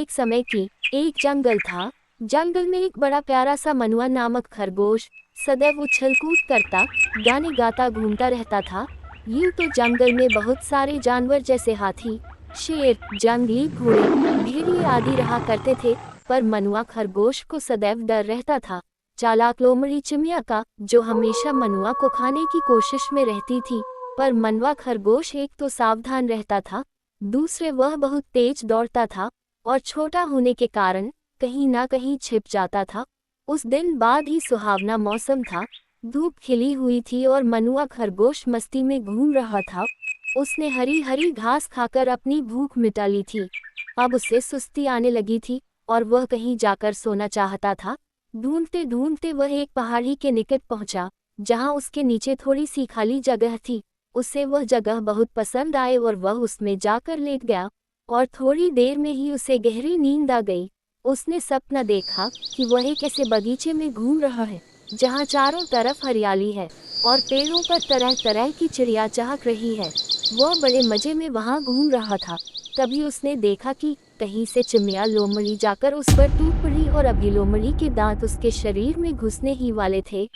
एक समय की एक जंगल था। जंगल में एक बड़ा प्यारा सा मनुआ नामक खरगोश सदैव उछल कूद करता, गाने गाता घूमता रहता था। यूं तो जंगल में बहुत सारे जानवर जैसे हाथी, शेर, जंगली घोड़े, भेड़िए आदि रहा करते थे, पर मनुआ खरगोश को सदैव डर रहता था चालाक लोमड़ी चिड़िया का, जो हमेशा मनुआ को खाने की कोशिश में रहती थी। पर मनुआ खरगोश एक तो सावधान रहता था, दूसरे वह बहुत तेज दौड़ता था और छोटा होने के कारण कहीं ना कहीं छिप जाता था। उस दिन बाद ही सुहावना मौसम था, धूप खिली हुई थी और मनुआ खरगोश मस्ती में घूम रहा था। उसने हरी हरी घास खाकर अपनी भूख मिटा ली थी। अब उसे सुस्ती आने लगी थी और वह कहीं जाकर सोना चाहता था। ढूंढते ढूंढते वह एक पहाड़ी के निकट पहुंचा, जहां उसके नीचे थोड़ी सी खाली जगह थी। उसे वह जगह बहुत पसंद आई और वह उसमें जाकर लेट गया और थोड़ी देर में ही उसे गहरी नींद आ गई। उसने सपना देखा कि वह एक ऐसे बगीचे में घूम रहा है जहां चारों तरफ हरियाली है और पेड़ों पर तरह तरह की चिड़िया चहक रही है। वह बड़े मजे में वहां घूम रहा था। तभी उसने देखा कि कहीं से चिड़िया लोमड़ी जाकर उस पर टूट पड़ी और अभी लोमड़ी के दांत उसके शरीर में घुसने ही वाले थे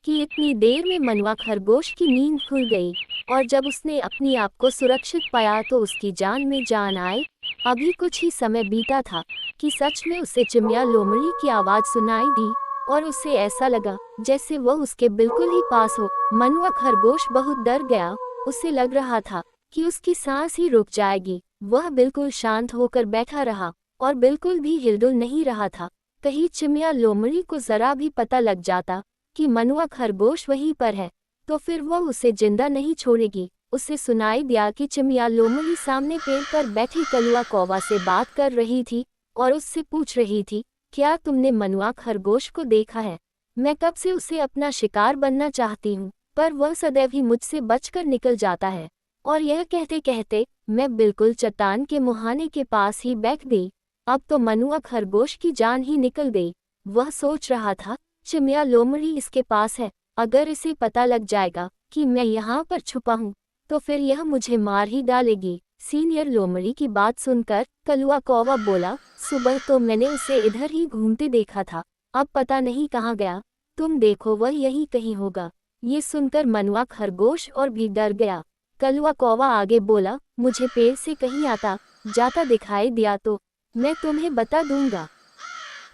कि इतनी देर में मनुआ खरगोश की नींद खुल गई और जब उसने अपनी आप को सुरक्षित पाया तो उसकी जान में जान आए। अभी कुछ ही समय बीता था कि सच में उसे चिड़िया लोमड़ी की आवाज सुनाई दी और उसे ऐसा लगा जैसे वह उसके बिल्कुल ही पास हो। मनुआ खरगोश बहुत डर गया। उसे लग रहा था कि उसकी सांस ही रुक जाएगी। वह बिल्कुल शांत होकर बैठा रहा और बिल्कुल भी हिलडुल नहीं रहा था। कहीं चिड़िया लोमड़ी को जरा भी पता लग जाता कि मनुआ खरगोश वहीं पर है तो फिर वह उसे जिंदा नहीं छोड़ेगी। उसे सुनाई दिया कि चिड़िया लोमड़ी सामने पेड़ पर बैठी कलुआ कौवा से बात कर रही थी और उससे पूछ रही थी, क्या तुमने मनुआ खरगोश को देखा है? मैं कब से उसे अपना शिकार बनना चाहती हूँ, पर वह सदैव ही मुझसे बचकर निकल जाता है। और यह कहते कहते मैं बिल्कुल चट्टान के मुहाने के पास ही बैठ गई। अब तो मनुआ खरगोश की जान ही निकल गई। वह सोच रहा था, चिड़िया लोमड़ी इसके पास है, अगर इसे पता लग जाएगा कि मैं यहाँ पर छुपा हूँ तो फिर यह मुझे मार ही डालेगी। सीनियर लोमड़ी की बात सुनकर कलुआ कौवा बोला, सुबह तो मैंने उसे इधर ही घूमते देखा था, अब पता नहीं कहाँ गया। तुम देखो वह यहीं कहीं होगा। ये सुनकर मनुआ खरगोश और भी डर गया। कलुआ कौवा आगे बोला, मुझे पेड़ से कहीं आता जाता दिखाई दिया तो मैं तुम्हें बता दूंगा।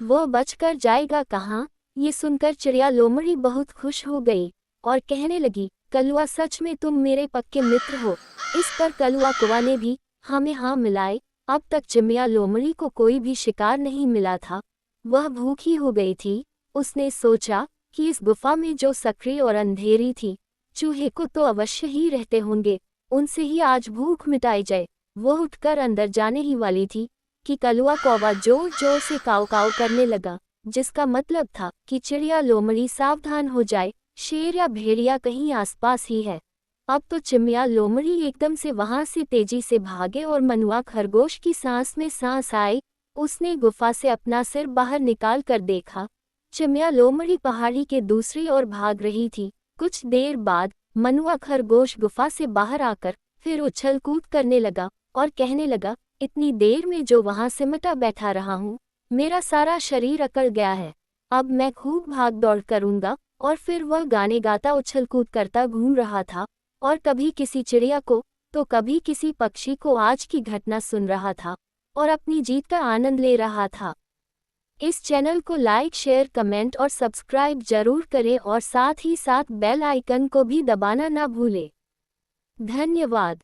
वो बचकर जाएगा कहाँ? ये सुनकर चिड़िया लोमड़ी बहुत खुश हो गई और कहने लगी, कलुआ सच में तुम मेरे पक्के मित्र हो। इस पर कलुआ कौवा ने भी हाँ में हाँ मिलाए। अब तक चिड़िया लोमड़ी को कोई भी शिकार नहीं मिला था। वह भूखी हो गई थी। उसने सोचा कि इस गुफा में जो सक्रिय और अंधेरी थी, चूहे को तो अवश्य ही रहते होंगे, उनसे ही आज भूख मिटाई जाए। वह उठकर अंदर जाने ही वाली थी कि कलुआ कौवा जोर जोर से काव काव करने लगा, जिसका मतलब था कि चिड़िया लोमड़ी सावधान हो जाए, शेर या भेड़िया कहीं आसपास ही है। अब तो चिड़िया लोमड़ी एकदम से वहां से तेजी से भागे और मनुआ खरगोश की सांस में सांस आई। उसने गुफा से अपना सिर बाहर निकाल कर देखा। चिड़िया लोमड़ी पहाड़ी के दूसरी ओर भाग रही थी। कुछ देर बाद मनुआ खरगोश गुफा से बाहर आकर फिर उछल कूद करने लगा और कहने लगा, इतनी देर में जो वहां सिमटा बैठा रहा हूँ, मेरा सारा शरीर अकड़ गया है। अब मैं खूब भाग दौड़ करूंगा। और फिर वह गाने गाता उछल कूद करता घूम रहा था और कभी किसी चिड़िया को तो कभी किसी पक्षी को आज की घटना सुन रहा था और अपनी जीत का आनंद ले रहा था। इस चैनल को लाइक, शेयर, कमेंट और सब्सक्राइब जरूर करें और साथ ही साथ बेल आइकन को भी दबाना ना भूलें। धन्यवाद।